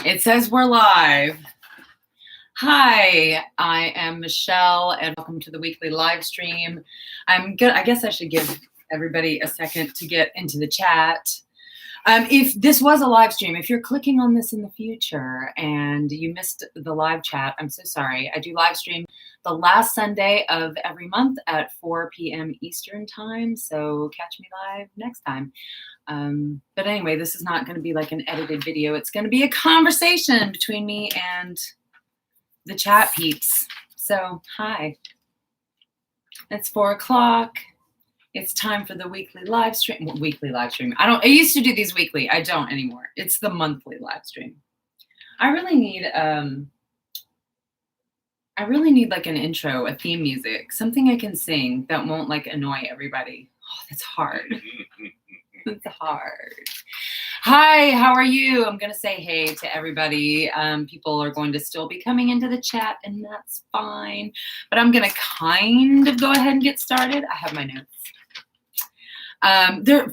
It says we're live. Hi, I am Michelle, and welcome to the weekly live stream. I'm good. I guess I should give everybody a second to get into the chat. If this was a live stream, if you're clicking on this in the future and you missed the live chat, I'm so sorry. I do live stream the last Sunday of every month at 4 p.m. Eastern time, so catch me live next time. But anyway, this is not going to be like an edited video. It's going to be a conversation between me and the chat peeps. So, hi. It's 4 o'clock. It's time for the weekly live stream. Well, weekly live stream. I used to do these weekly. I don't anymore. It's the monthly live stream. I really need like an intro, a theme music, something I can sing that won't like annoy everybody. Oh, that's hard. It's hard. Hi, how are you? I'm going to say hey to everybody. People are going to still be coming into the chat, and that's fine. But I'm going to kind of go ahead and get started. I have my notes.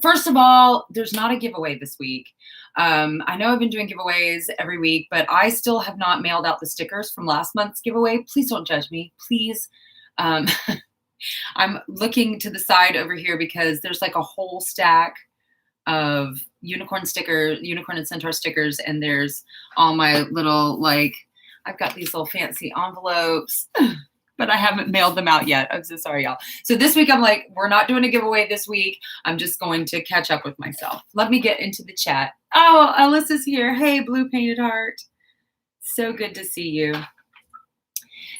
First of all, there's not a giveaway this week. I know I've been doing giveaways every week, but I still have not mailed out the stickers from last month's giveaway. Please don't judge me. Please. I'm looking to the side over here because there's like a whole stack of Unicorn and Centaur stickers, and there's all my little, like, I've got these little fancy envelopes, but I haven't mailed them out yet. I'm so sorry, y'all. So this week I'm like, we're not doing a giveaway this week. I'm just going to catch up with myself. Let me get into the chat. Oh, Alyssa's here. Hey, Blue Painted Heart. So good to see you.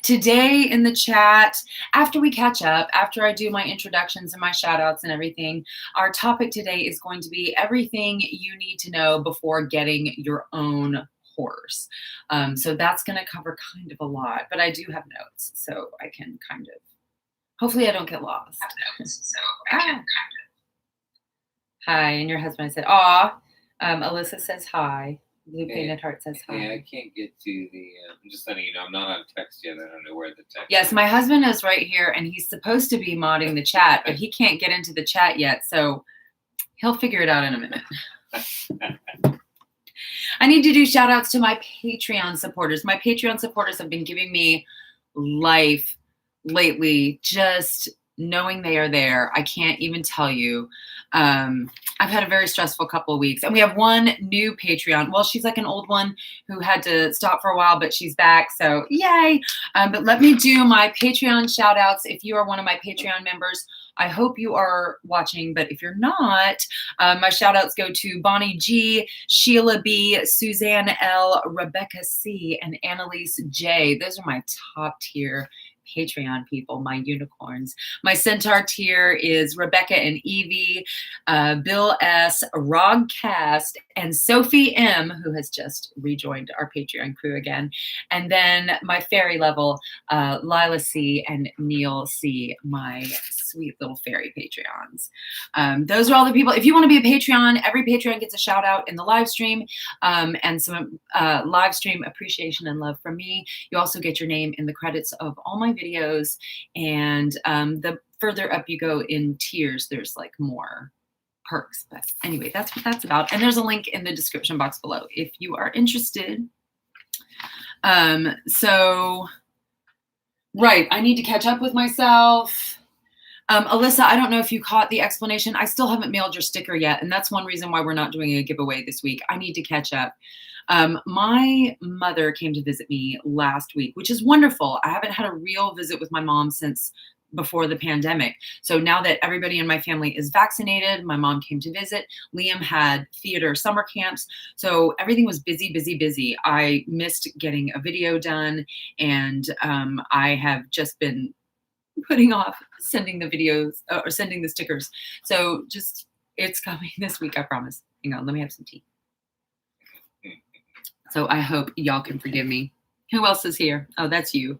Today in the chat, after we catch up, after I do my introductions and my shout outs and everything, our topic today is going to be everything you need to know before getting your own horse. So that's going to cover kind of a lot, but I do have notes, so I can kind of, hopefully I don't get lost. Hi, and your husband, I said, aw. Alyssa says hi. Blue Painted Heart says hi. Yeah, I can't get to the, I'm just letting you know, I'm not on text yet. I don't know where the text Yes, my husband is right here, and he's supposed to be modding the chat, but he can't get into the chat yet, so he'll figure it out in a minute. I need to do shout outs to my Patreon supporters. My Patreon supporters have been giving me life lately, just knowing they are there. I can't even tell you. I've had a very stressful couple of weeks, and we have one new Patreon. Well, she's like an old one who had to stop for a while, but she's back, so yay. But let me do my Patreon shout outs. If you are one of my Patreon members, I hope you are watching, but if you're not, my shout outs go to Bonnie G, Sheila B, Suzanne L, Rebecca C, and Annalise J. Those are my top tier Patreon people, my unicorns. My Centaur tier is Rebecca and Evie, Bill S, Rogcast, and Sophie M, who has just rejoined our Patreon crew again. And then my fairy level, Lila C and Neil C, my sweet little fairy Patreons. Those are all the people. If you want to be a Patreon, every Patreon gets a shout out in the live stream, and some live stream appreciation and love from me. You also get your name in the credits of all my videos, and the further up you go in tiers, there's like more perks. But anyway, that's what that's about. And there's a link in the description box below if you are interested. So, right, I need to catch up with myself. Alyssa, I don't know if you caught the explanation. I still haven't mailed your sticker yet, and that's one reason why we're not doing a giveaway this week. I need to catch up. My mother came to visit me last week, which is wonderful. I haven't had a real visit with my mom since before the pandemic. So now that everybody in my family is vaccinated, my mom came to visit. Liam had theater summer camps. So everything was busy, busy, busy. I missed getting a video done, and I have just been putting off sending the videos or sending the stickers. So just, it's coming this week, I promise. Hang on, let me have some tea. So I hope y'all can forgive me. Who else is here? Oh, that's you.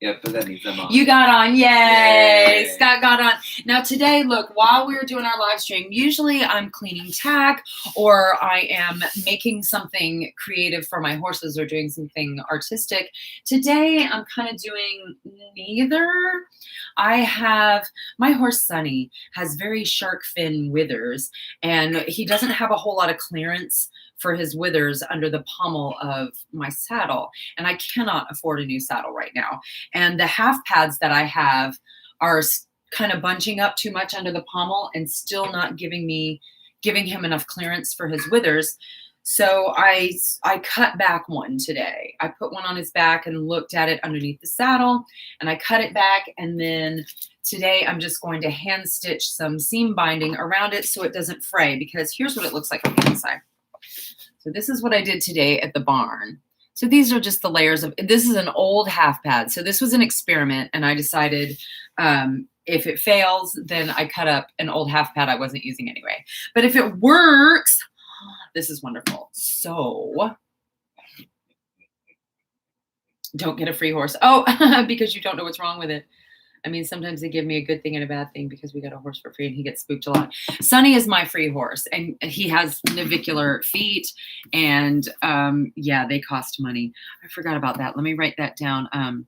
Yep, but that means I'm on. You got on. Yay. Scott got on. Now today, look, while we were doing our live stream, usually I'm cleaning tack or I am making something creative for my horses or doing something artistic. Today, I'm kind of doing neither. I have, my horse Sunny has very shark fin withers, and he doesn't have a whole lot of clearance for his withers under the pommel of my saddle. And I cannot afford a new saddle right now. And the half pads that I have are kind of bunching up too much under the pommel and still not giving him enough clearance for his withers. So I cut back one today. I put one on his back and looked at it underneath the saddle, and I cut it back. And then today I'm just going to hand stitch some seam binding around it so it doesn't fray, because here's what it looks like on the inside. So this is what I did today at the barn. So these are just the layers of, this is an old half pad. So this was an experiment, and I decided if it fails, then I cut up an old half pad I wasn't using anyway. But if it works, this is wonderful. So don't get a free horse. Oh, because you don't know what's wrong with it. I mean, sometimes they give me a good thing and a bad thing, because we got a horse for free and he gets spooked a lot. Sonny is my free horse, and he has navicular feet, and yeah, they cost money. I forgot about that. Let me write that down.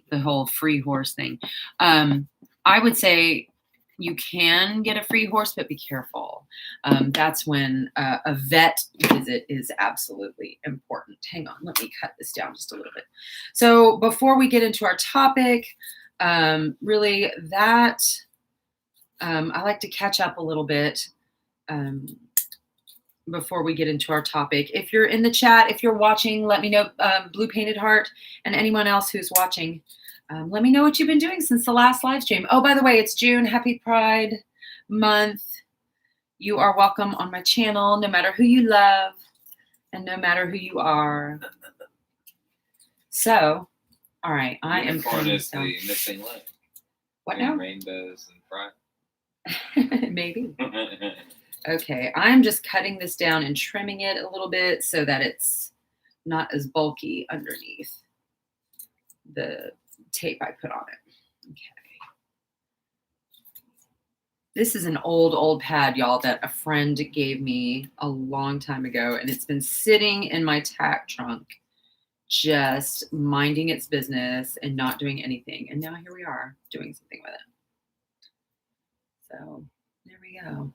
The whole free horse thing. I would say you can get a free horse, but be careful. That's when a vet visit is absolutely important. Hang on, let me cut this down just a little bit. So before we get into our topic, really that, I like to catch up a little bit before we get into our topic. If you're in the chat, if you're watching, let me know, Blue Painted Heart, and anyone else who's watching. Let me know what you've been doing since the last live stream. Oh, by the way, it's June. Happy Pride Month. You are welcome on my channel, no matter who you love and no matter who you are. So, all right, I am Unicorn is down. the missing link. What now? Rainbows and pride. Maybe. Okay, I'm just cutting this down and trimming it a little bit so that it's not as bulky underneath the tape I put on it. Okay. This is an old pad, y'all, that a friend gave me a long time ago, and it's been sitting in my tack trunk, just minding its business and not doing anything. And now here we are doing something with it. So there we go.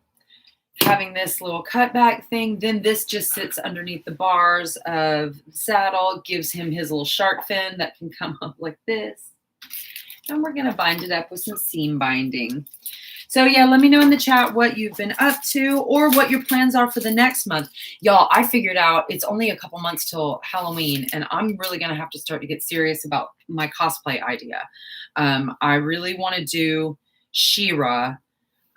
Having this little cutback thing, then this just sits underneath the bars of the saddle, gives him his little shark fin that can come up like this. And we're going to bind it up with some seam binding. So yeah, let me know in the chat what you've been up to or what your plans are for the next month. Y'all, I figured out it's only a couple months till Halloween, and I'm really going to have to start to get serious about my cosplay idea. I really want to do She-Ra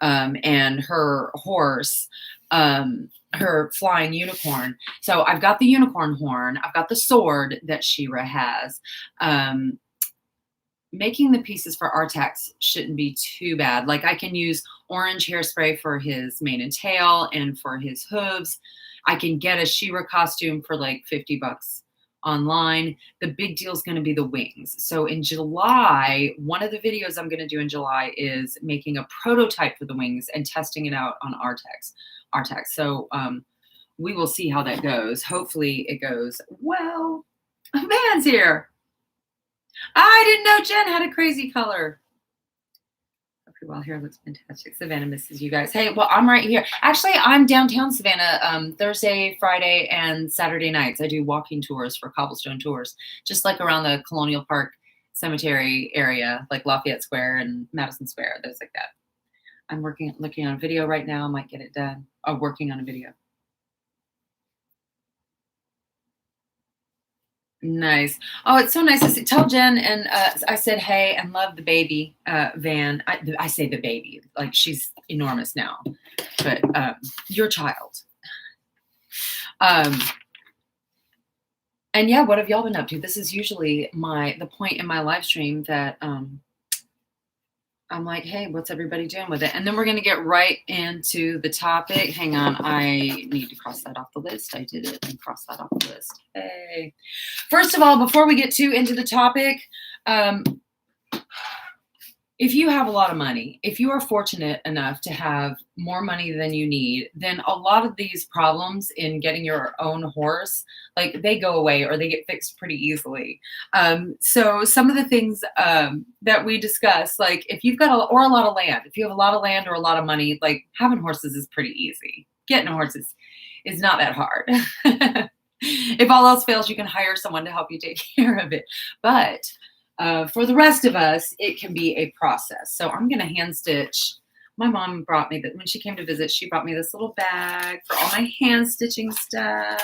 and her horse, her flying unicorn. So I've got the unicorn horn. I've got the sword that She-Ra has. Making the pieces for Artax shouldn't be too bad. Like, I can use orange hairspray for his mane and tail and for his hooves. I can get a She-Ra costume for like $50 online. The big deal is going to be the wings. So in July, one of the videos I'm going to do in July is making a prototype for the wings and testing it out on Artax. So we will see how that goes. Hopefully it goes well. A man's here. I didn't know Jen had a crazy color. Okay, well, here looks fantastic. Savannah misses you guys. Hey, well, I'm right here. Actually, I'm downtown Savannah Thursday, Friday, and Saturday nights. I do walking tours for cobblestone tours, just like around the Colonial Park Cemetery area, like Lafayette Square and Madison Square, those like that. I'm looking on a video right now. I might get it done. Working on a video. Nice. Oh, it's so nice to see. Tell Jen and I said hey and love the baby Van. I say the baby like she's enormous now, but your child. And yeah, what have y'all been up to? This is usually the point in my live stream that I'm like, hey, what's everybody doing with it? And then we're going to get right into the topic. Hang on. I need to cross that off the list. I did it and cross that off the list. Hey. First of all, before we get too into the topic, if you have a lot of money, if you are fortunate enough to have more money than you need, then a lot of these problems in getting your own horse, like they go away or they get fixed pretty easily. So some of the things that we discuss, like if you've got a lot of land, if you have a lot of land or a lot of money, like having horses is pretty easy. Getting a horse is not that hard. If all else fails, you can hire someone to help you take care of it. But for the rest of us, it can be a process. So I'm going to hand stitch. My mom brought me that when she came to visit, she brought me this little bag for all my hand stitching stuff.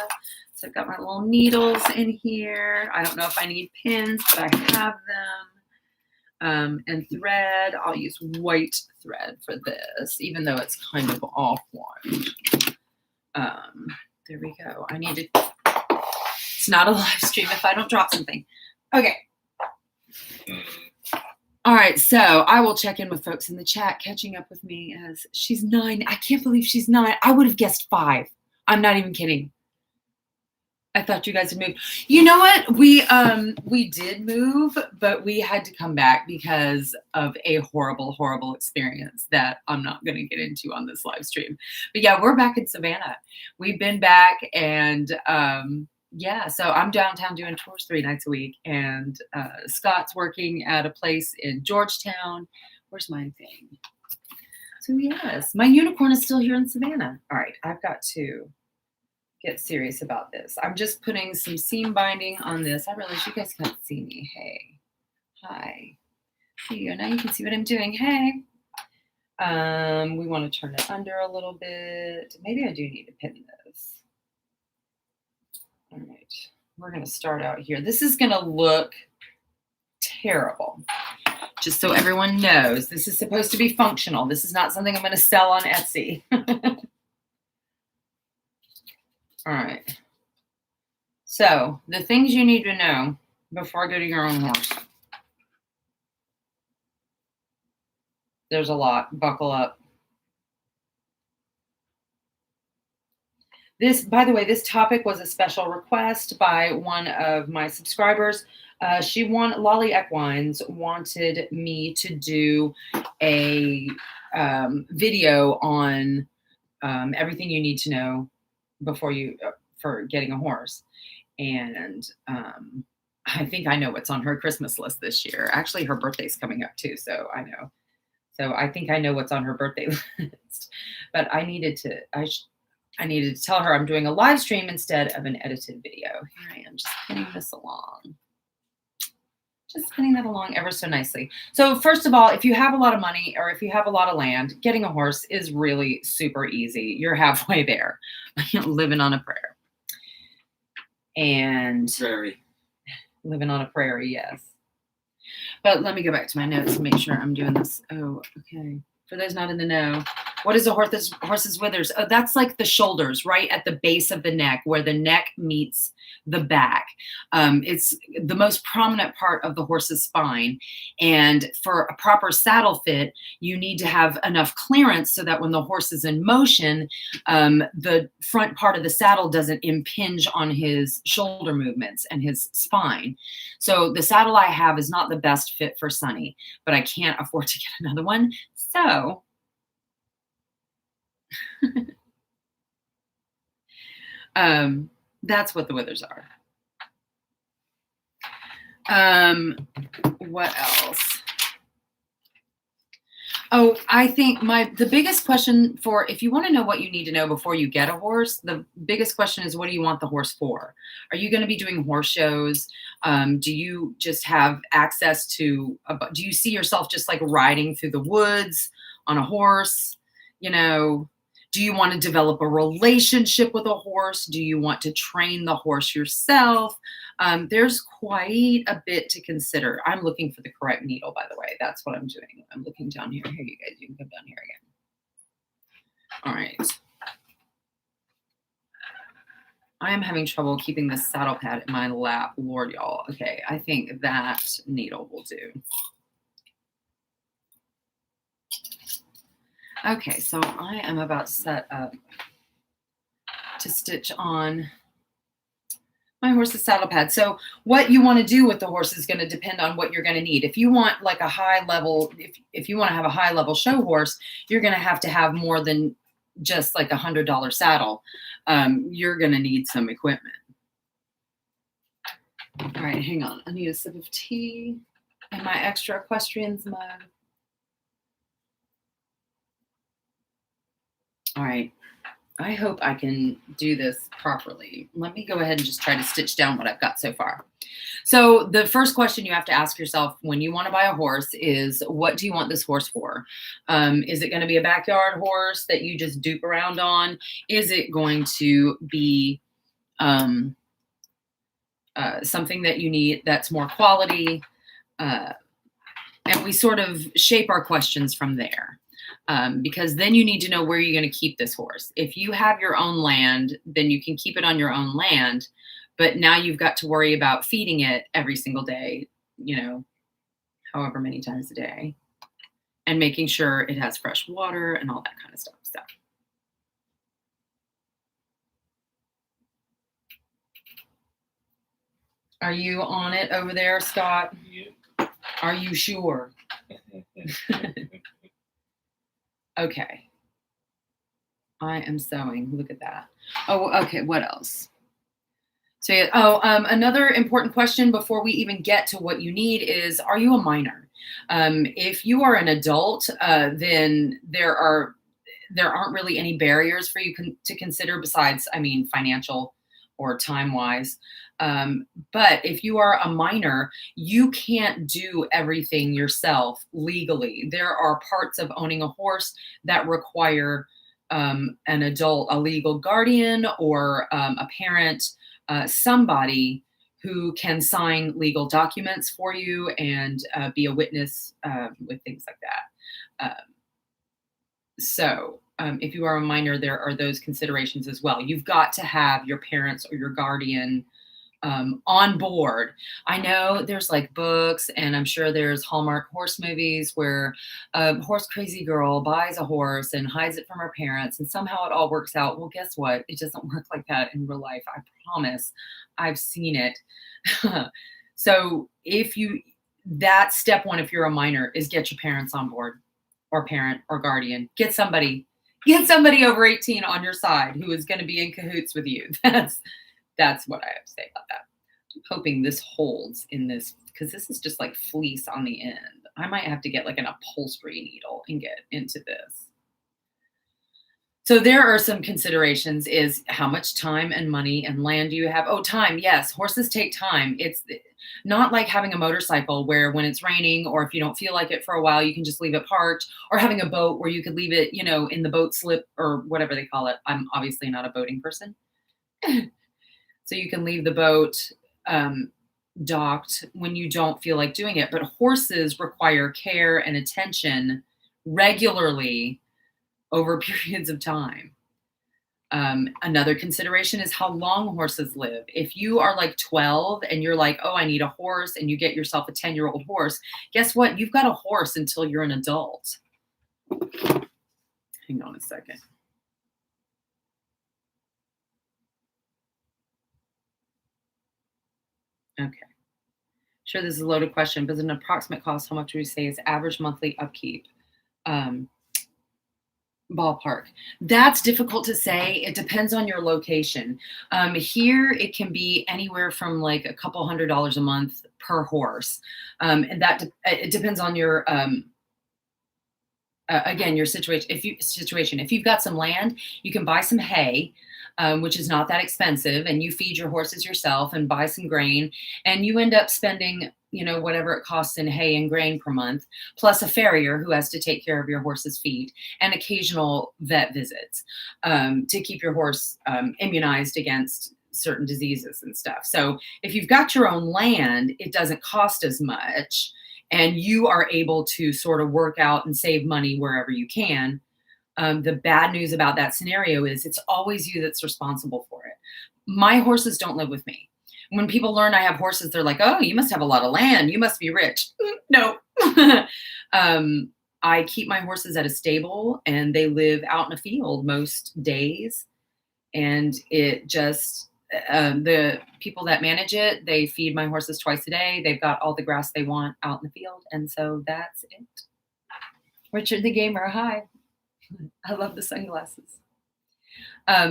So I've got my little needles in here. I don't know if I need pins, but I have them. And thread, I'll use white thread for this, even though it's kind of off-white. There we go. I need to, it's not a live stream if I don't drop something. Okay. All right, so I will check in with folks in the chat, catching up with me as she's 9. I can't believe she's 9. I would have guessed 5. I'm not even kidding. I thought you guys had moved. You know what? We did move, but we had to come back because of a horrible, horrible experience that I'm not going to get into on this live stream. But yeah, we're back in Savannah. We've been back, and yeah, so I'm downtown doing tours 3 nights a week, and Scott's working at a place in Georgetown. Where's my thing? So yes, my unicorn is still here in Savannah. All right, I've got to get serious about this. I'm just putting some seam binding on this. I realize you guys can't see me. Hey, hi. There you go. Now you can see what I'm doing. Hey. We want to turn it under a little bit. Maybe I do need to pin this. All right, we're going to start out here. This is going to look terrible. Just so everyone knows, this is supposed to be functional. This is not something I'm going to sell on Etsy. All right. So the things you need to know before getting your own horse. There's a lot. Buckle up. This, by the way, this topic was a special request by one of my subscribers. Lolly Eckwines wanted me to do a video on everything you need to know before for getting a horse. And I think I know what's on her Christmas list this year. Actually, her birthday's coming up too, so I know. So I think I know what's on her birthday list. But I needed to tell her I'm doing a live stream instead of an edited video. Here I am, just pinning this along. Just pinning that along ever so nicely. So first of all, if you have a lot of money or if you have a lot of land, getting a horse is really super easy. You're halfway there, living on a prayer. And Prairie. Living on a prairie, yes. But let me go back to my notes and make sure I'm doing this. Oh, okay. For those not in the know, what is a horse's withers? Oh, that's like the shoulders, right at the base of the neck, where the neck meets the back. It's the most prominent part of the horse's spine. And for a proper saddle fit, you need to have enough clearance so that when the horse is in motion, the front part of the saddle doesn't impinge on his shoulder movements and his spine. So the saddle I have is not the best fit for Sunny, but I can't afford to get another one. So that's what the withers are. What else? Oh, I think the biggest question for, if you want to know what you need to know before you get a horse, the biggest question is, what do you want the horse for? Are you going to be doing horse shows? Do you just have access to, do you see yourself just like riding through the woods on a horse? You know, do you want to develop a relationship with a horse? Do you want to train the horse yourself? There's quite a bit to consider. I'm looking for the correct needle, by the way. That's what I'm doing. I'm looking down here. Here, you guys, you can come down here again. All right. I am having trouble keeping the saddle pad in my lap. Lord, y'all. Okay, I think that needle will do. Okay, so I am about set up to stitch on my horse's saddle pad. So what you want to do with the horse is going to depend on what you're going to need. If you want like a high level, if you want to have a high level show horse, you're going to have more than just like $100 saddle. You're going to need some equipment. All right, hang on. I need a sip of tea and my extra equestrian's mug. All right. I hope I can do this properly. Let me go ahead and just try to stitch down what I've got so far. So the first question you have to ask yourself when you want to buy a horse is, what do you want this horse for? Is it going to be a backyard horse that you just dupe around on? Is it going to be um, something that you need that's more quality? And we sort of shape our questions from there. Because then you need to know where you're going to keep this horse. If you have your own land, then you can keep it on your own land. But now you've got to worry about feeding it every single day, however many times a day, and making sure it has fresh water and all that kind of stuff. So. Are you on it over there, Scott? Yeah. Are you sure? Okay. I am sewing. Look at that. Oh, okay. What else? So, another important question before we even get to what you need is, are you a minor? If you are an adult, then there aren't really any barriers for you to consider besides, financial or time-wise. But if you are a minor, you can't do everything yourself legally. There are parts of owning a horse that require an adult, a legal guardian, or a parent, somebody who can sign legal documents for you and be a witness with things like that. So if you are a minor, there are those considerations as well. You've got to have your parents or your guardian on board. I know there's like books, and I'm sure there's Hallmark horse movies where a horse crazy girl buys a horse and hides it from her parents, and somehow it all works out. Well, guess what? It doesn't work like that in real life. I promise. I've seen it. So that's step one, if you're a minor, is get your parents on board, or parent or guardian. Get somebody over 18 on your side who is going to be in cahoots with you. That's what I have to say about that. I'm hoping this holds in this, because this is just like fleece on the end. I might have to get like an upholstery needle and get into this. So there are some considerations, is how much time and money and land do you have? Oh, time. Yes. Horses take time. It's not like having a motorcycle where when it's raining, or if you don't feel like it for a while, you can just leave it parked, or having a boat where you could leave it, in the boat slip or whatever they call it. I'm obviously not a boating person. So you can leave the boat docked when you don't feel like doing it. But horses require care and attention regularly over periods of time. Another consideration is how long horses live. If you are like 12 and you're like, oh, I need a horse, and you get yourself a 10-year-old horse, guess what? You've got a horse until you're an adult. Hang on a second. Okay. Sure, this is a loaded question, but an approximate cost, how much would you say is average monthly upkeep? Ballpark. That's difficult to say. It depends on your location. Here, it can be anywhere from like a couple $100s a month per horse. And it depends on your, again, your situation. If you've got some land, you can buy some hay, which is not that expensive, and you feed your horses yourself and buy some grain, and you end up spending, whatever it costs in hay and grain per month, plus a farrier who has to take care of your horse's feet, and occasional vet visits to keep your horse immunized against certain diseases and stuff. So if you've got your own land, it doesn't cost as much, and you are able to sort of work out and save money wherever you can. The bad news about that scenario is it's always you that's responsible for it. My horses don't live with me. When people learn I have horses, they're like, oh, you must have a lot of land. You must be rich. No. I keep my horses at a stable, and they live out in a field most days. And it just, the people that manage it, they feed my horses twice a day. They've got all the grass they want out in the field. And so that's it. Richard the Gamer, hi. I love the sunglasses.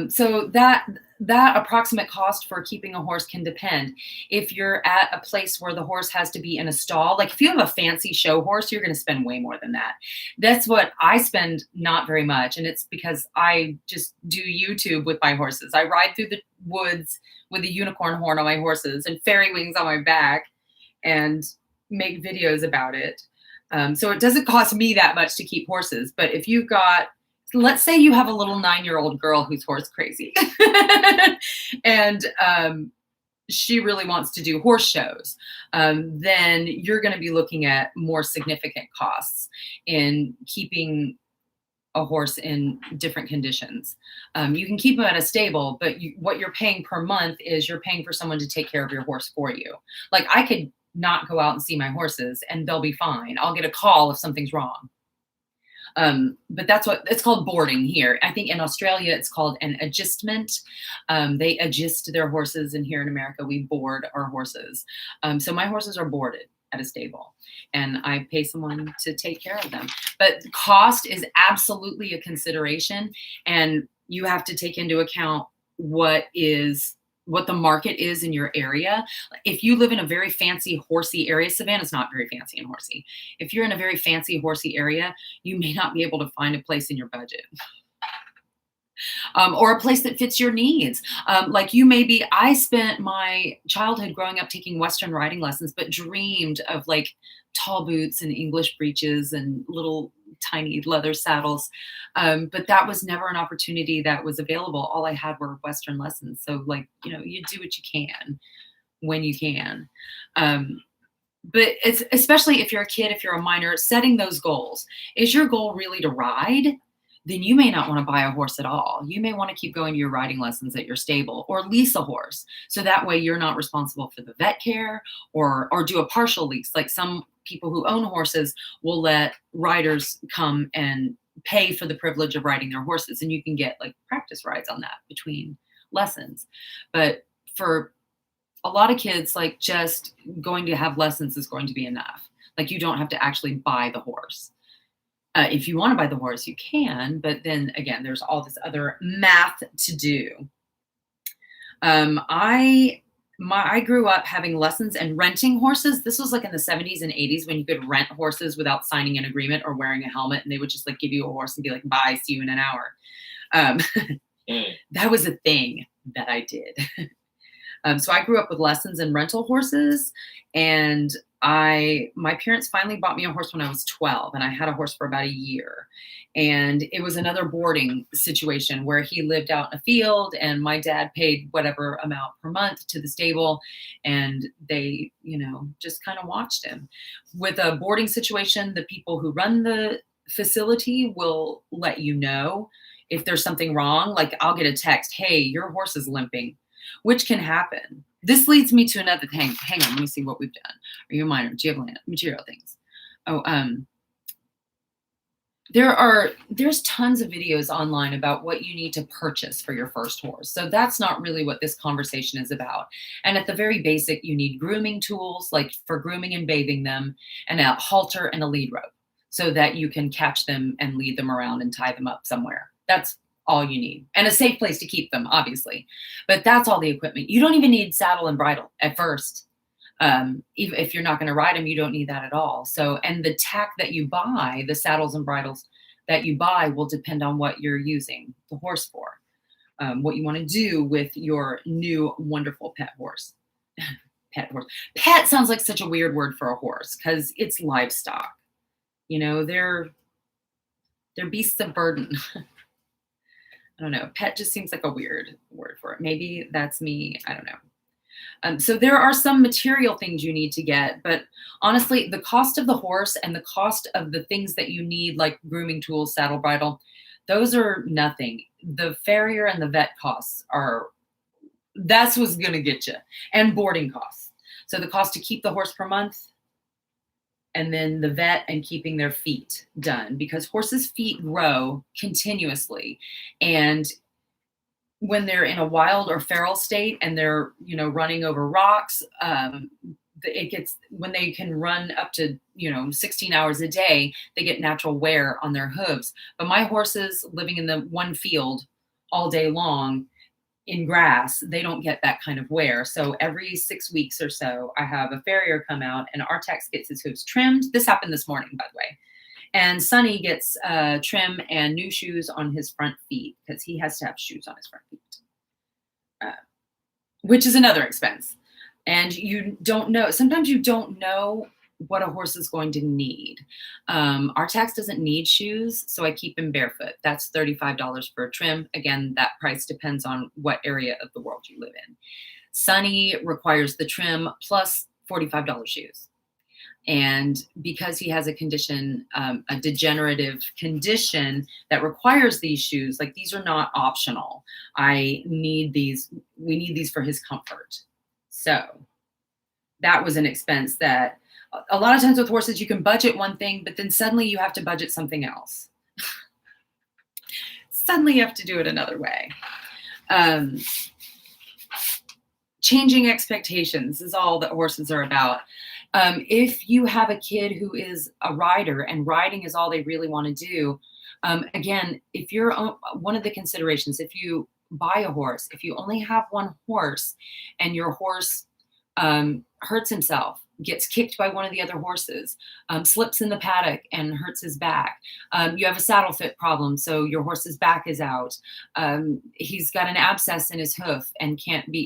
So that approximate cost for keeping a horse can depend. If you're at a place where the horse has to be in a stall, like if you have a fancy show horse, you're going to spend way more than that. That's what I spend, not very much. And it's because I just do YouTube with my horses. I ride through the woods with a unicorn horn on my horses and fairy wings on my back and make videos about it. So it doesn't cost me that much to keep horses. But if you've got, let's say you have a little 9-year-old girl who's horse crazy and she really wants to do horse shows, then you're going to be looking at more significant costs in keeping a horse in different conditions. You can keep them at a stable, but what you're paying per month is you're paying for someone to take care of your horse for you. Like I could not go out and see my horses and they'll be fine. I'll get a call if something's wrong. But that's what it's called, boarding here. I think in Australia it's called an adjustment. They adjust their horses, and here in America we board our horses. So my horses are boarded at a stable and I pay someone to take care of them. But cost is absolutely a consideration, and you have to take into account what the market is in your area. If you live in a very fancy horsey area, Savannah's not very fancy and horsey. If you're in a very fancy horsey area, you may not be able to find a place in your budget. Or a place that fits your needs. I spent my childhood growing up taking Western riding lessons, but dreamed of like tall boots and English breeches and little tiny leather saddles. But that was never an opportunity that was available. All I had were Western lessons. So you do what you can when you can. But it's, especially if you're a kid, if you're a minor, setting those goals. Is your goal really to ride? Then you may not want to buy a horse at all. You may want to keep going to your riding lessons at your stable or lease a horse. So that way you're not responsible for the vet care, or do a partial lease. Like some people who own horses will let riders come and pay for the privilege of riding their horses. And you can get like practice rides on that between lessons. But for a lot of kids, like just going to have lessons is going to be enough. Like you don't have to actually buy the horse. If you want to buy the horse, you can, but then again, there's all this other math to do. I grew up having lessons and renting horses. This was like in the 70s and 80s when you could rent horses without signing an agreement or wearing a helmet, and they would just like give you a horse and be like, bye, see you in an hour. That was a thing that I did. So I grew up with lessons and rental horses, and my parents finally bought me a horse when I was 12, and I had a horse for about a year. And it was another boarding situation where he lived out in a field and my dad paid whatever amount per month to the stable, and they, just kind of watched him. With a boarding situation, the people who run the facility will let you know if there's something wrong. Like I'll get a text, hey, your horse is limping, which can happen. This leads me to another thing. Hang on, let me see what we've done. Are you a minor? Do you have material things? There's tons of videos online about what you need to purchase for your first horse. So that's not really what this conversation is about. And at the very basic, you need grooming tools, like for grooming and bathing them, and a halter and a lead rope so that you can catch them and lead them around and tie them up somewhere. That's all you need, and a safe place to keep them, obviously. But that's all the equipment. You don't even need saddle and bridle at first. Even if you're not going to ride them, you don't need that at all. So, and the tack that you buy, the saddles and bridles that you buy, will depend on what you're using the horse for, what you want to do with your new wonderful pet horse. Pet horse. Pet sounds like such a weird word for a horse because it's livestock. They're beasts of burden. I don't know. Pet just seems like a weird word for it. Maybe that's me. I don't know. So there are some material things you need to get, but honestly, the cost of the horse and the cost of the things that you need, like grooming tools, saddle, bridle, those are nothing. The farrier and the vet costs that's what's going to get you, and boarding costs. So the cost to keep the horse per month, and then the vet and keeping their feet done, because horses' feet grow continuously. And when they're in a wild or feral state and they're, running over rocks, when they can run up to, 16 hours a day, they get natural wear on their hooves. But my horses living in the one field all day long in grass, they don't get that kind of wear. So every 6 weeks or so, I have a farrier come out and Artex gets his hooves trimmed. This happened this morning, by the way. And Sonny gets trim and new shoes on his front feet because he has to have shoes on his front feet, which is another expense. And you don't know, sometimes you don't know what a horse is going to need. Artax doesn't need shoes, so I keep him barefoot. That's $35 for a trim. Again, that price depends on what area of the world you live in. Sonny requires the trim plus $45 shoes. And because he has a condition, a degenerative condition that requires these shoes, like these are not optional. We need these for his comfort. So that was an expense that a lot of times with horses, you can budget one thing, but then suddenly you have to budget something else. Suddenly you have to do it another way. Changing expectations is all that horses are about. If you have a kid who is a rider and riding is all they really want to do, again, if you're one of the considerations, if you buy a horse, if you only have one horse and your horse hurts himself, gets kicked by one of the other horses, slips in the paddock and hurts his back. You have a saddle fit problem, so your horse's back is out. He's got an abscess in his hoof and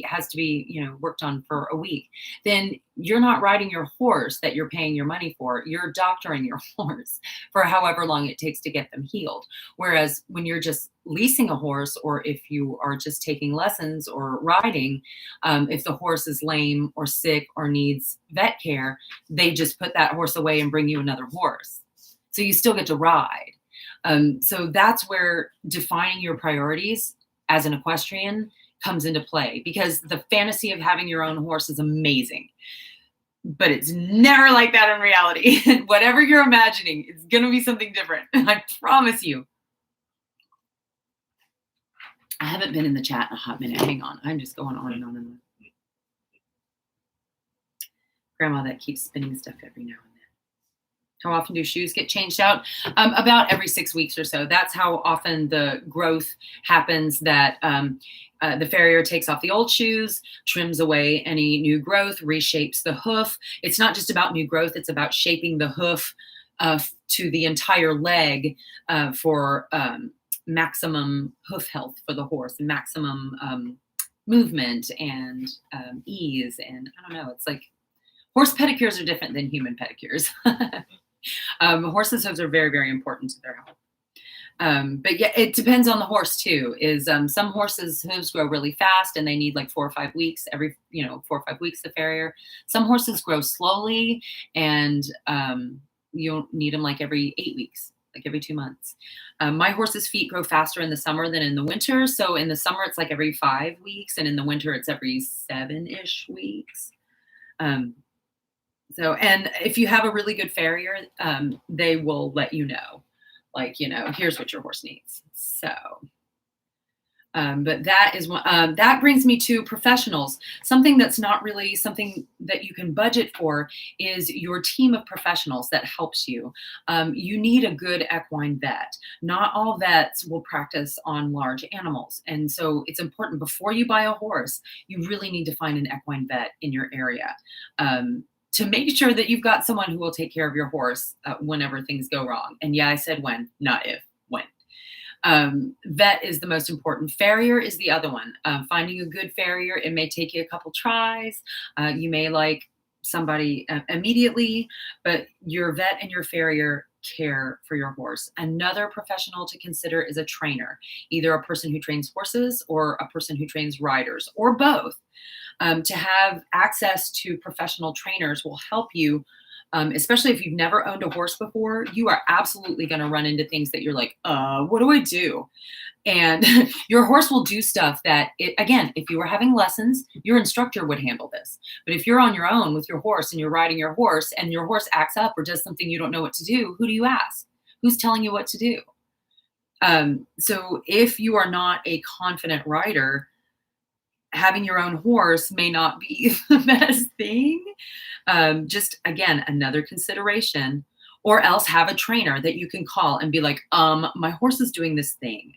has to be, worked on for a week. Then you're not riding your horse that you're paying your money for. You're doctoring your horse for however long it takes to get them healed. Whereas when you're just leasing a horse, or if you are just taking lessons or riding, if the horse is lame or sick or needs vet care, they just put that horse away and bring you another horse. So you still get to ride. So that's where defining your priorities as an equestrian comes into play, because the fantasy of having your own horse is amazing. But it's never like that in reality. Whatever you're imagining, it's going to be something different. I promise you. I haven't been in the chat in a hot minute. Hang on. I'm just going on and on and on. Grandma that keeps spinning stuff every now and then. How often do shoes get changed out? About every 6 weeks or so. That's how often the growth happens, that the farrier takes off the old shoes, trims away any new growth, reshapes the hoof. It's not just about new growth. It's about shaping the hoof to the entire leg for maximum hoof health for the horse, maximum movement and ease. And I don't know, it's like horse pedicures are different than human pedicures. Horses' hooves are very, very important to their health. But yeah, it depends on the horse too. Some horses' hooves grow really fast and they need like 4 or 5 weeks, every 4 or 5 weeks, the farrier. Some horses grow slowly and you'll need them like every 8 weeks, like every 2 months. My horse's feet grow faster in the summer than in the winter. So in the summer, it's like every 5 weeks, and in the winter, it's every 7-ish weeks. And if you have a really good farrier, they will let you know, like, here's what your horse needs. So, but that is one, that brings me to professionals. Something that's not really something that you can budget for is your team of professionals that helps you. You need a good equine vet. Not all vets will practice on large animals. And so it's important, before you buy a horse, you really need to find an equine vet in your area. To make sure that you've got someone who will take care of your horse whenever things go wrong. And yeah, I said when, not if, when. Vet is the most important. Farrier is the other one. Finding a good farrier, it may take you a couple tries. You may like somebody immediately, but your vet and your farrier care for your horse. Another professional to consider is a trainer, either a person who trains horses or a person who trains riders, or both. To have access to professional trainers will help you, especially if you've never owned a horse before. You are absolutely going to run into things that you're like, what do I do? And your horse will do stuff that, again, if you were having lessons, your instructor would handle this. But if you're on your own with your horse and you're riding your horse and your horse acts up or does something you don't know what to do, who do you ask? Who's telling you what to do? So if you are not a confident rider, having your own horse may not be the best thing. Just, again, another consideration. Or else have a trainer that you can call and be like, my horse is doing this thing.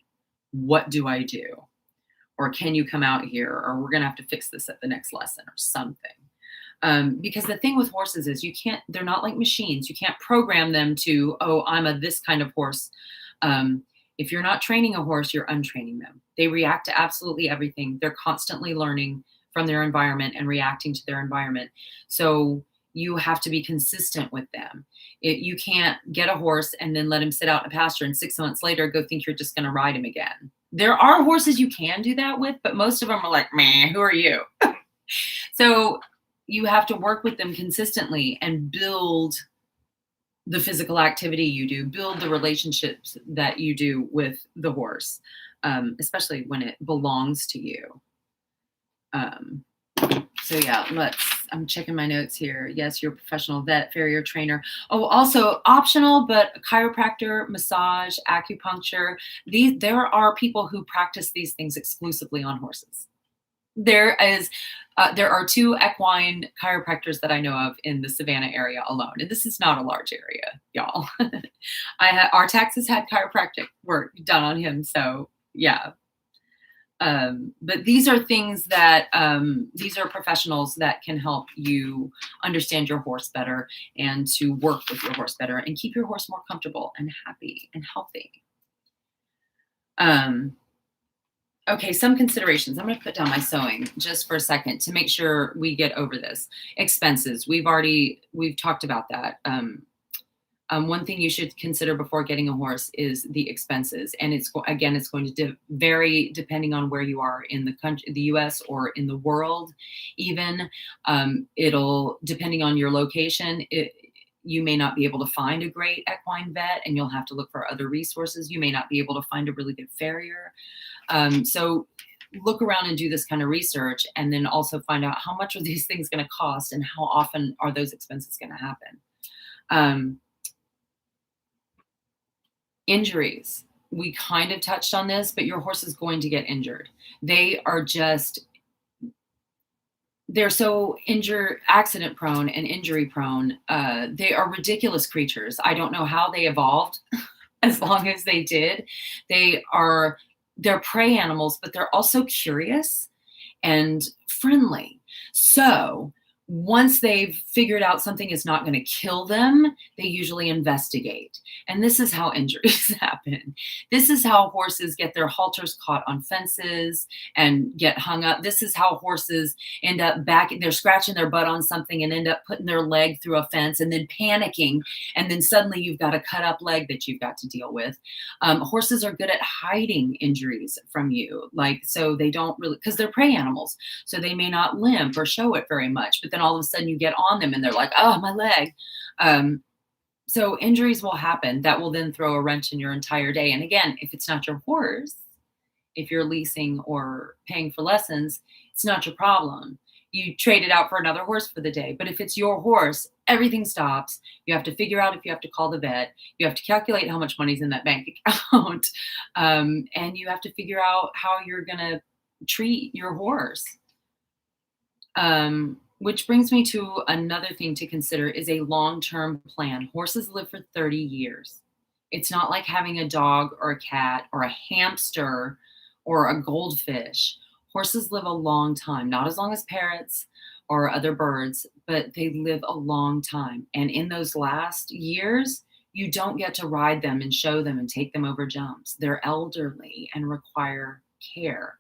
What do I do? Or can you come out here? Or we're going to have to fix this at the next lesson or something. Because the thing with horses is they're not like machines. You can't program them to, oh, I'm this kind of horse. If you're not training a horse, you're untraining them. They react to absolutely everything. They're constantly learning from their environment and reacting to their environment. So you have to be consistent with them. You can't get a horse and then let him sit out in a pasture and 6 months later go think you're just going to ride him again. There are horses you can do that with, but most of them are like, man, who are you? So you have to work with them consistently and build the physical activity you do, build the relationships that you do with the horse, especially when it belongs to you. So yeah, I'm checking my notes here. Yes, you're a professional vet, farrier, trainer. Oh, also optional, but chiropractor, massage, acupuncture. There are people who practice these things exclusively on horses. There are 2 equine chiropractors that I know of in the Savannah area alone. And this is not a large area, y'all. Our taxes had chiropractic work done on him. So yeah. But these are things that, these are professionals that can help you understand your horse better and to work with your horse better and keep your horse more comfortable and happy and healthy. Okay, some considerations. I'm going to put down my sewing just for a second to make sure we get over this. Expenses. We've talked about that. One thing you should consider before getting a horse is the expenses. And it's going to vary depending on where you are in the country, the US or in the world even. Depending on your location, you may not be able to find a great equine vet and you'll have to look for other resources. You may not be able to find a really good farrier. So look around and do this kind of research and then also find out how much are these things going to cost and how often are those expenses going to happen. Injuries. We kind of touched on this, but your horse is going to get injured. They're so accident prone and injury prone. They are ridiculous creatures. I don't know how they evolved as long as they did. They're prey animals, but they're also curious and friendly. So once they've figured out something is not going to kill them, they usually investigate. And this is how injuries happen. This is how horses get their halters caught on fences and get hung up. This is how horses end up they're scratching their butt on something and end up putting their leg through a fence and then panicking. And then suddenly you've got a cut up leg that you've got to deal with. Horses are good at hiding injuries from you. So they don't really, because they're prey animals. So they may not limp or show it very much, but then all of a sudden you get on them and they're like, oh, my leg. So injuries will happen that will then throw a wrench in your entire day. And again, if it's not your horse, if you're leasing or paying for lessons, it's not your problem. You trade it out for another horse for the day. But if it's your horse, everything stops. You have to figure out if you have to call the vet. You have to calculate how much money's in that bank account. And you have to figure out how you're going to treat your horse. Which brings me to another thing to consider is a long-term plan. Horses live for 30 years. It's not like having a dog or a cat or a hamster or a goldfish. Horses live a long time, not as long as parrots or other birds, but they live a long time. And in those last years, you don't get to ride them and show them and take them over jumps. They're elderly and require care.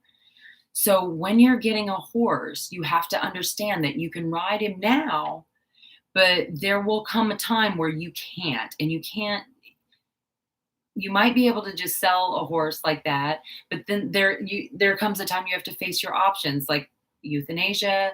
So when you're getting a horse, you have to understand that you can ride him now, but there will come a time where you can't, and you might be able to just sell a horse like that, but then there comes a time you have to face your options like euthanasia,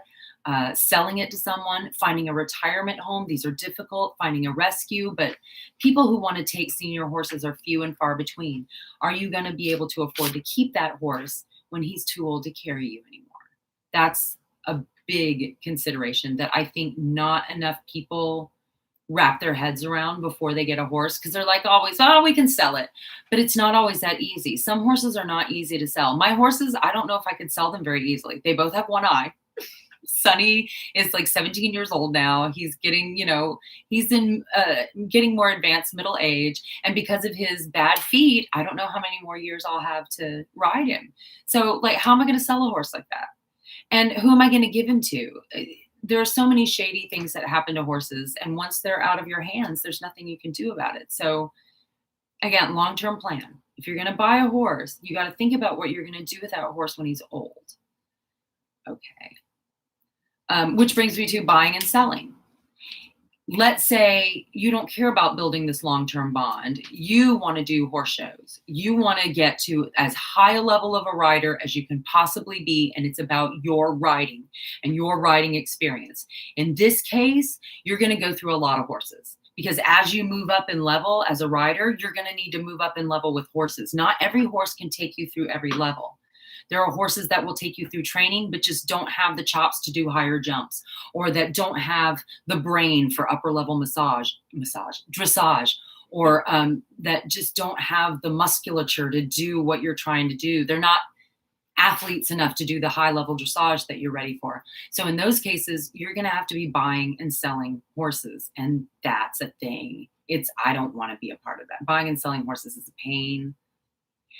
selling it to someone, finding a retirement home. These are difficult, finding a rescue, but people who want to take senior horses are few and far between. Are you going to be able to afford to keep that horse when he's too old to carry you anymore? That's a big consideration that I think not enough people wrap their heads around before they get a horse, because they're like always, oh, we can sell it. But it's not always that easy. Some horses are not easy to sell. My horses, I don't know if I could sell them very easily. They both have one eye. Sonny is like 17 years old now. He's getting, he's in getting more advanced middle age. And because of his bad feet, I don't know how many more years I'll have to ride him. So like, how am I going to sell a horse like that? And who am I going to give him to? There are so many shady things that happen to horses. And once they're out of your hands, there's nothing you can do about it. So again, long-term plan. If you're going to buy a horse, you got to think about what you're going to do with that horse when he's old. Okay. Which brings me to buying and selling. Let's say you don't care about building this long-term bond. You want to do horse shows. You want to get to as high a level of a rider as you can possibly be, and it's about your riding and your riding experience. In this case, you're going to go through a lot of horses. Because as you move up in level as a rider, you're going to need to move up in level with horses. Not every horse can take you through every level. There are horses that will take you through training, but just don't have the chops to do higher jumps, or that don't have the brain for upper level dressage, or that just don't have the musculature to do what you're trying to do. They're not athletes enough to do the high level dressage that you're ready for. So in those cases, you're going to have to be buying and selling horses. And that's a thing. I don't want to be a part of that. Buying and selling horses is a pain.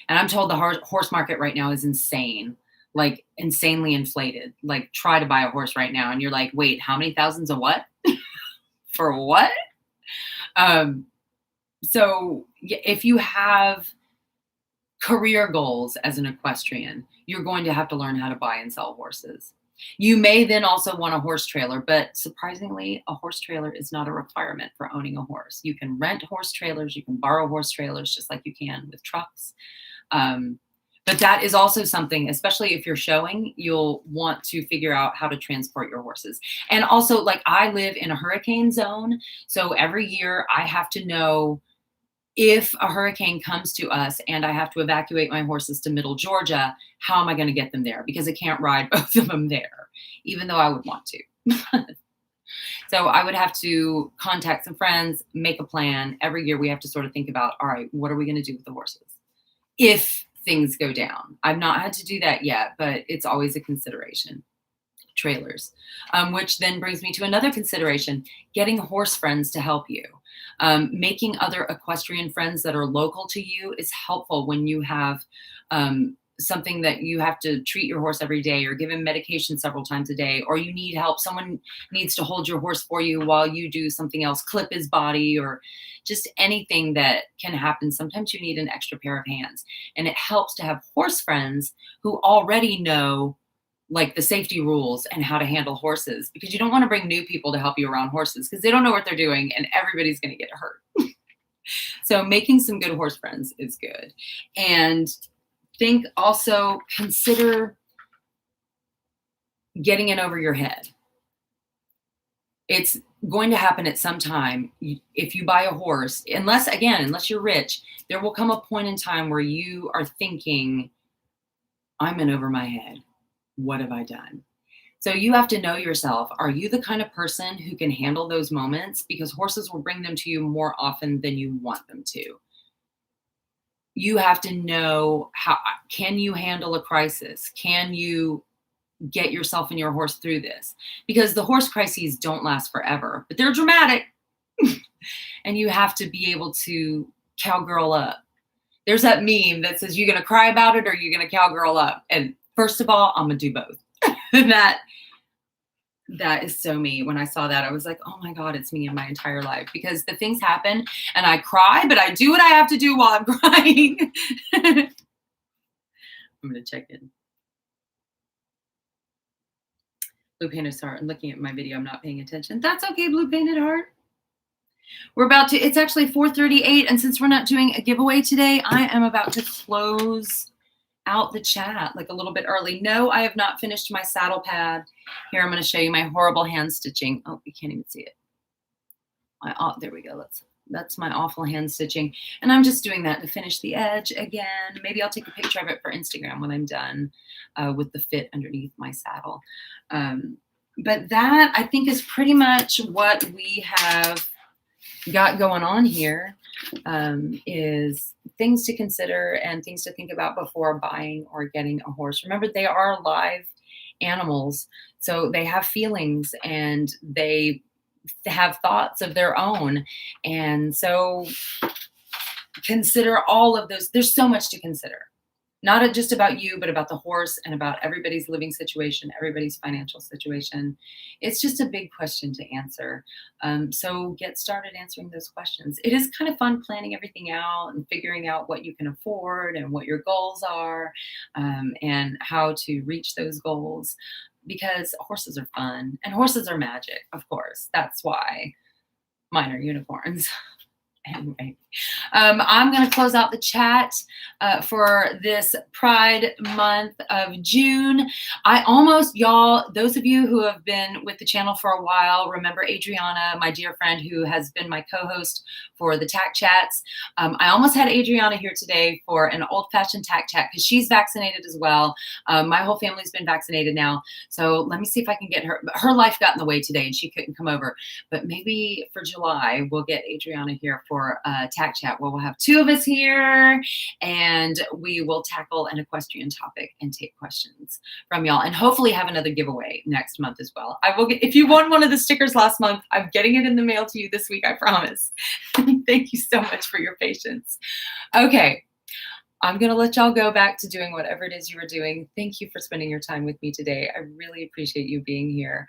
And I'm told the horse market right now is insane, like insanely inflated. Like try to buy a horse right now. And you're like, wait, how many thousands of what? For what? So if you have career goals as an equestrian, you're going to have to learn how to buy and sell horses. You may then also want a horse trailer, but surprisingly, a horse trailer is not a requirement for owning a horse. You can rent horse trailers, you can borrow horse trailers just like you can with trucks. But that is also something, especially if you're showing, you'll want to figure out how to transport your horses. And also, like I live in a hurricane zone, so every year I have to know if a hurricane comes to us and I have to evacuate my horses to middle Georgia, how am I going to get them there? Because I can't ride both of them there, even though I would want to. So I would have to contact some friends, make a plan. Every year we have to sort of think about, all right, what are we going to do with the horses if things go down? I've not had to do that yet, but it's always a consideration. Trailers, which then brings me to another consideration, getting horse friends to help you. Making other equestrian friends that are local to you is helpful when you have something that you have to treat your horse every day, or give him medication several times a day, or you need help. Someone needs to hold your horse for you while you do something else, clip his body, or just anything that can happen. Sometimes you need an extra pair of hands, and it helps to have horse friends who already know like the safety rules and how to handle horses, because you don't want to bring new people to help you around horses because they don't know what they're doing and everybody's going to get hurt. So making some good horse friends is good. And consider getting in over your head. It's going to happen at some time. If you buy a horse, unless you're rich, there will come a point in time where you are thinking, I'm in over my head. What have I done? So you have to know yourself. Are you the kind of person who can handle those moments? Because horses will bring them to you more often than you want them to. You have to know, can you handle a crisis? Can you get yourself and your horse through this? Because the horse crises don't last forever, but they're dramatic. And you have to be able to cowgirl up. There's that meme that says, you're going to cry about it or you're going to cowgirl up. And first of all, I'm going to do both. That is so me. When I saw that, I was like, oh my God, it's me in my entire life. Because the things happen and I cry, but I do what I have to do while I'm crying. I'm going to check in. Blue Painted Heart. I'm looking at my video. I'm not paying attention. That's okay, Blue Painted Heart. It's actually 4:38. And since we're not doing a giveaway today, I am about to close out the chat like a little bit early. No, I have not finished my saddle pad. Here, I'm going to show you my horrible hand stitching. Oh, you can't even see it. There we go. That's my awful hand stitching. And I'm just doing that to finish the edge again. Maybe I'll take a picture of it for Instagram when I'm done with the fit underneath my saddle. But that, I think, is pretty much what we have got going on here, is things to consider and things to think about before buying or getting a horse. Remember, they are live animals. So they have feelings and they have thoughts of their own. And so consider all of those. There's so much to consider. Not just about you, but about the horse and about everybody's living situation, everybody's financial situation. It's just a big question to answer. So get started answering those questions. It is kind of fun planning everything out and figuring out what you can afford and what your goals are, and how to reach those goals, because horses are fun and horses are magic, of course. That's why mine are unicorns. Anyway, I'm going to close out the chat for this Pride month of June. Y'all, those of you who have been with the channel for a while, remember Adriana, my dear friend who has been my co-host for the TAC chats. I almost had Adriana here today for an old-fashioned TAC chat because she's vaccinated as well. My whole family's been vaccinated now. So let me see if I can get her. Her life got in the way today and she couldn't come over. But maybe for July, we'll get Adriana here for TAC chat where we'll have two of us here and we will tackle an equestrian topic and take questions from y'all, and hopefully have another giveaway next month as well. I will get, if you won one of the stickers last month, I'm getting it in the mail to you this week, I promise. Thank you so much for your patience. Okay, I'm going to let y'all go back to doing whatever it is you were doing. Thank you for spending your time with me today. I really appreciate you being here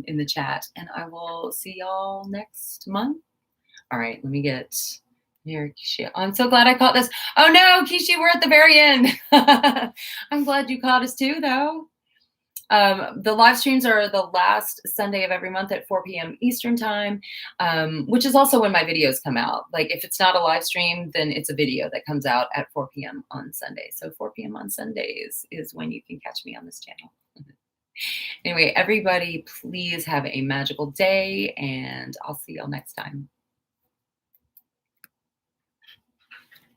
in the chat, and I will see y'all next month. All right, let me get here, Kishi. I'm so glad I caught this. Oh no, Kishi, we're at the very end. I'm glad you caught us too, though. The live streams are the last Sunday of every month at 4 p.m. Eastern time, which is also when my videos come out. Like if it's not a live stream, then it's a video that comes out at 4 p.m. on Sunday. So 4 p.m. on Sundays is when you can catch me on this channel. Anyway, everybody, please have a magical day, and I'll see y'all next time.